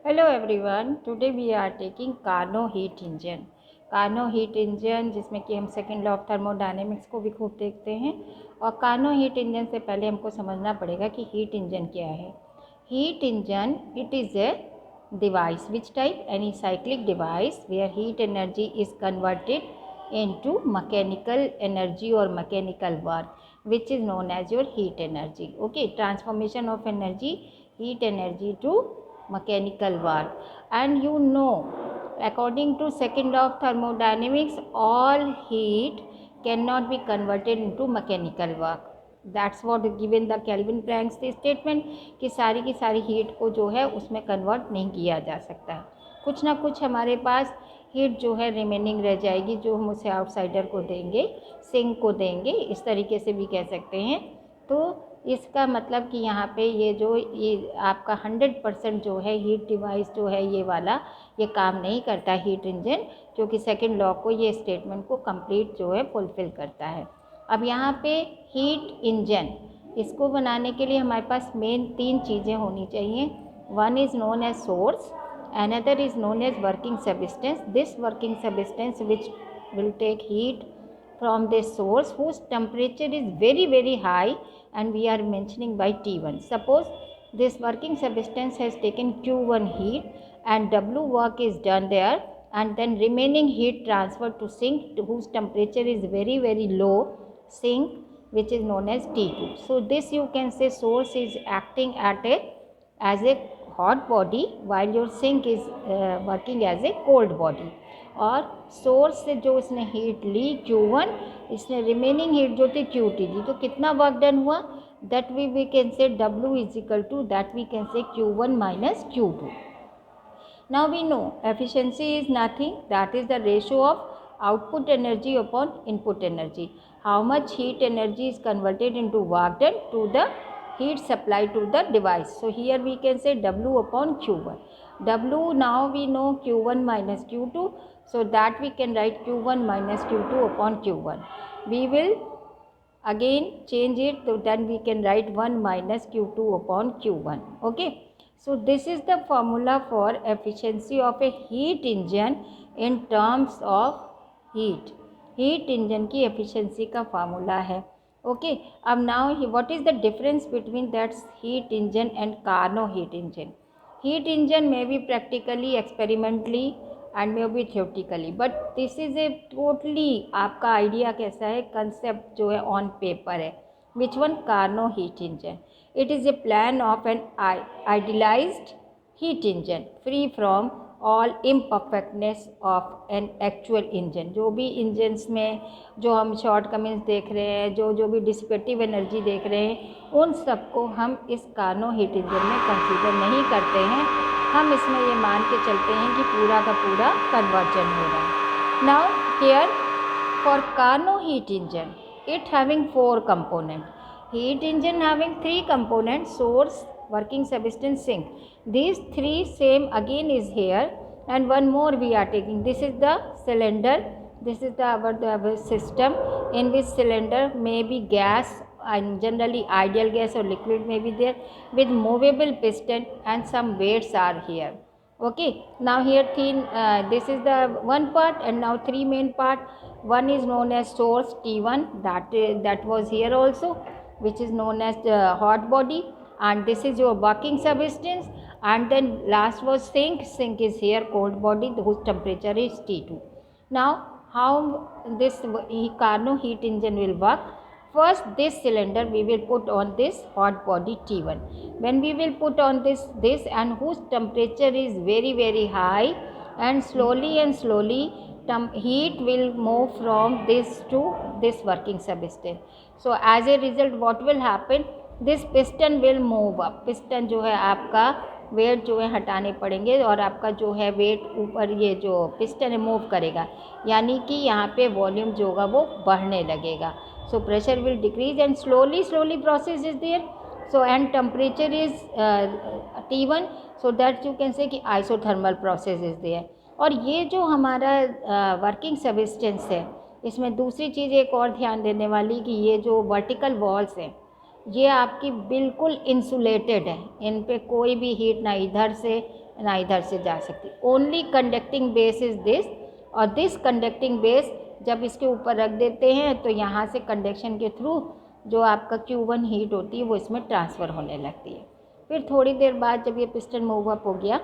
Hello everyone, today we are taking Carnot heat engine. Carnot heat engine जिसमें कि हम second law of thermodynamics को भी खूब देखते हैं। और Carnot heat engine से पहले हमको समझना पड़ेगा कि हीट इंजन क्या है। Heat engine it is a device, which type? Any cyclic device where heat energy is converted into mechanical energy or mechanical work, which is known as your heat energy. Okay, transformation of energy, heat energy to mechanical work. And you know, according to second law of thermodynamics, all heat cannot be converted into mechanical work. That's what given the Kelvin Planck's statement कि सारी की सारी heat को जो है उसमें convert नहीं किया जा सकता है। कुछ ना कुछ हमारे पास हीट जो है रिमेनिंग रह जाएगी, जो हम उसे आउटसाइडर को देंगे, सिंक को देंगे, इस तरीके से भी कह सकते हैं। तो इसका मतलब कि यहाँ पे ये आपका 100% जो है हीट डिवाइस जो है ये वाला ये काम नहीं करता हीट इंजन, क्योंकि सेकेंड लॉ को ये स्टेटमेंट को कंप्लीट जो है फुलफ़िल करता है। अब यहाँ पे हीट इंजन इसको बनाने के लिए हमारे पास मेन 3 चीज़ें होनी चाहिए। One is known as source, another is known as working substance. This working substance which will take heat from this source whose temperature is very high, and we are mentioning by T1. Suppose this working substance has taken Q1 heat and W work is done there, and then remaining heat transferred to sink whose temperature is very low, sink, which is known as T2. So this you can say source is acting as a hot body while your sink is working as a cold body. और source से जो इसने heat ली Q1, इसने remaining heat जो थी QT दी, तो कितना वर्क डन हुआ? That we can say W is equal to that we can say Q1 minus Q2. Now we know efficiency is nothing, that is the ratio of output energy upon input energy. How much heat energy is converted into work done to the heat supplied to the device. So here we can say W upon Q1. W, now we know Q1 minus Q2, so that we can write Q1 minus Q2 upon Q1. We will again change it, so then we can write 1 minus Q2 upon Q1. Okay. So this is the formula for efficiency of a heat engine in terms of heat. Heat engine की efficiency का formula है. Okay. अब now what is the difference between that heat engine and Carnot heat engine? Heat engine may be practically, experimentally and may be theoretically, but this is a totally आपका idea कैसा है, concept जो है on paper है. Which one? Carnot heat engine. It is a plan of an idealized heat engine free from all imperfectness of an actual engine. जो भी engines में जो हम शॉर्टकमिंग्स देख रहे हैं, जो भी डिसिपेटिव एनर्जी देख रहे हैं, उन सबको हम इस कार्नो हीट इंजन में कंसीडर नहीं करते हैं। हम इसमें ये मान के चलते हैं कि पूरा का पूरा कन्वर्जन हो रहा है। Now here for Carnot heat engine it having 4 components. Heat engine having 3 components: source, working substance, sink. These 3 same again is here, and one more we are taking. This is the cylinder. This is our system in which cylinder may be gas, and generally ideal gas or liquid may be there, with movable piston, and some weights are here. Okay, now here this is the one part, and now 3 main part. One is known as source T1, that was here also, which is known as the hot body, and this is your working substance, and then last was sink is here, cold body, whose temperature is T2. Now how this Carnot heat engine will work? First, this cylinder we will put on this hot body T1. When we will put on this and whose temperature is very high, and slowly heat will move from this to this working substance. So as a result what will happen? This piston will move up. Piston जो है आपका wait जो है हटाने पड़ेंगे, और आपका जो है वेट ऊपर ये जो पिस्टन मूव करेगा, यानी कि यहाँ पे वॉल्यूम जो होगा वो बढ़ने लगेगा. So pressure will decrease and slowly process is there. So and temperature is T1, so that you can say कि isothermal process is there. और ये जो हमारा वर्किंग सब्सटेंस है, इसमें दूसरी चीज़ एक और ध्यान देने वाली कि ये जो वर्टिकल वॉल्स हैं ये आपकी बिल्कुल इंसुलेटेड है, इन पे कोई भी हीट ना इधर से ना इधर से जा सकती। Only conducting base is this, और दिस कंडक्टिंग बेस जब इसके ऊपर रख देते हैं तो यहाँ से कंडक्शन के थ्रू जो आपका Q1 हीट होती है वो इसमें ट्रांसफ़र होने लगती है। फिर थोड़ी देर बाद जब ये पिस्टन मूव अप हो गया,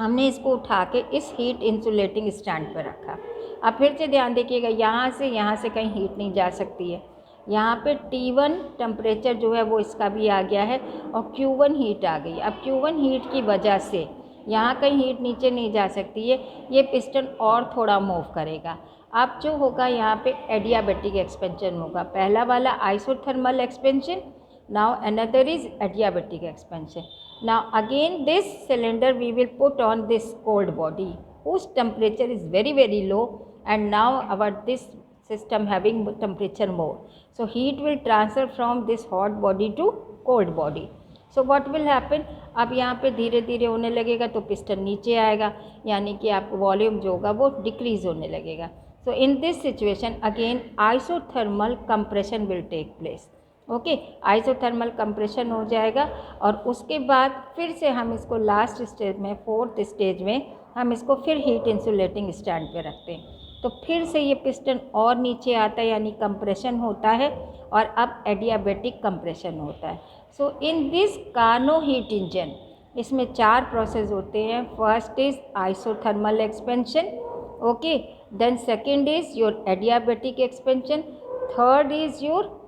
हमने इसको उठा के इस हीट इंसुलेटिंग स्टैंड पर रखा। अब फिर से ध्यान देखिएगा, यहाँ से कहीं हीट नहीं जा सकती है। यहाँ पे T1 टेम्परेचर जो है वो इसका भी आ गया है और Q1 हीट आ गई। अब Q1 हीट की वजह से यहाँ कहीं हीट नीचे नहीं जा सकती है, ये पिस्टन और थोड़ा मूव करेगा। अब जो होगा यहाँ पे एडियाबैटिक एक्सपेंशन होगा। पहला वाला isothermal expansion, now another is adiabatic expansion. Now again this cylinder we will put on this cold body whose temperature is very low, and now our this system having temperature more, so heat will transfer from this hot body to cold body. So what will happen, अब यहाँ पे धीरे धीरे होने लगेगा तो piston नीचे आएगा, यानी कि आपको वॉल्यूम जो होगा वो डिक्रीज होने लगेगा। So in this situation again isothermal compression will take place. Okay, isothermal compression हो जाएगा और उसके बाद फिर से हम इसको लास्ट स्टेज में, फोर्थ स्टेज में हम इसको फिर हीट इंसुलेटिंग स्टैंड पे रखते हैं। तो फिर से ये पिस्टन और नीचे आता है, यानी कंप्रेशन होता है और अब एडियाबैटिक कंप्रेशन होता है। So in this Carnot heat engine इसमें 4 प्रोसेस होते हैं। First is isothermal expansion, okay, then second is your adiabatic expansion, third is your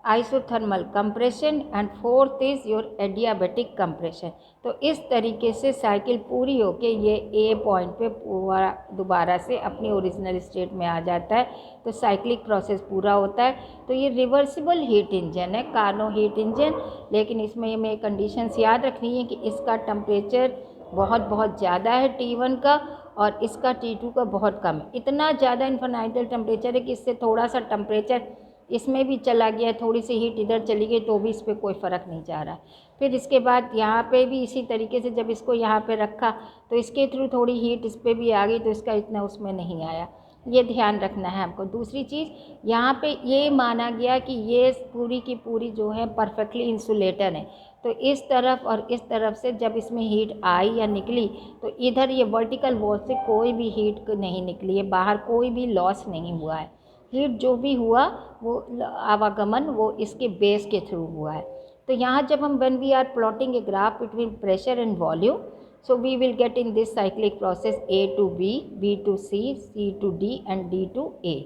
isothermal compression and fourth is your adiabatic compression. तो इस तरीके से cycle पूरी होके ये ए पॉइंट पे पूरा दोबारा से अपनी ओरिजिनल स्टेट में आ जाता है, तो साइक्लिक प्रोसेस पूरा होता है। तो ये रिवर्सिबल हीट इंजन है, कार्नो हीट इंजन, लेकिन इसमें हमें कंडीशंस याद रखनी है कि इसका टेम्परेचर बहुत ज़्यादा है T1 का और इसका T2 का बहुत कम है। इतना ज़्यादा इन्फिनाइटल टेम्परेचर है कि इससे थोड़ा सा टेम्परेचर इसमें भी चला गया, थोड़ी सी हीट इधर चली गई तो भी इस पर कोई फ़र्क नहीं जा रहा। फिर इसके बाद यहाँ पे भी इसी तरीके से जब इसको यहाँ पे रखा तो इसके थ्रू थोड़ी हीट इस पर भी आ गई, तो इसका इतना उसमें नहीं आया। ये ध्यान रखना है हमको। दूसरी चीज़, यहाँ पे ये माना गया कि ये पूरी की पूरी जो है परफेक्टली इंसुलेटर है, तो इस तरफ और इस तरफ से जब इसमें हीट आई या निकली तो इधर ये वर्टिकल वॉल से कोई भी हीट नहीं निकली है, बाहर कोई भी लॉस नहीं हुआ है। हीट जो भी हुआ वो आवागमन वो इसके बेस के थ्रू हुआ है। तो यहाँ जब हम when we are plotting a graph between pressure and volume, so we will get in this cyclic process A to B, B to C, C to D and D to A.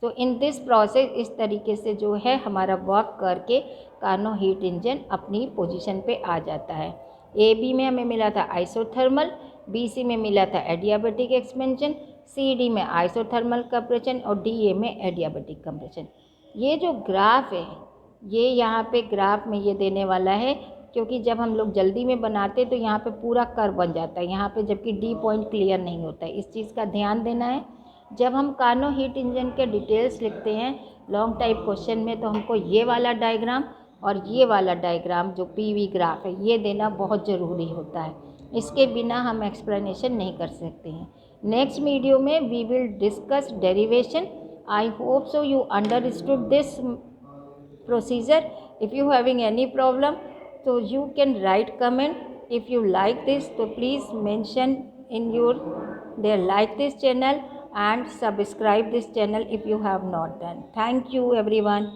तो in this process इस तरीके से जो है हमारा work करके Karnaugh heat engine अपनी position पे आ जाता है। ए बी में हमें मिला था आइसोथर्मल, बी सी में मिला था एडियाबैटिक एक्सपेंशन, सी डी में आइसोथर्मल कंप्रेशन और डी ए में एडियाबैटिक कंप्रेशन। ये जो ग्राफ है ये यहाँ पे ग्राफ में ये देने वाला है, क्योंकि जब हम लोग जल्दी में बनाते तो यहाँ पे पूरा कर्व बन जाता है यहाँ पे, जबकि डी पॉइंट क्लियर नहीं होता है। इस चीज़ का ध्यान देना है। जब हम कार्नो हीट इंजन के डिटेल्स लिखते हैं लॉन्ग टाइप क्वेश्चन में, तो हमको ये वाला डायग्राम और ये वाला डायग्राम जो पीवी ग्राफ है ये देना बहुत ज़रूरी होता है। इसके बिना हम एक्सप्लेनेशन नहीं कर सकते हैं। नेक्स्ट वीडियो में we will discuss derivation. I hope so you understood this procedure. If you having any problem, so you can write comment. If you like this, so please mention in your there, like this channel and subscribe this channel if you have not done. Thank you everyone.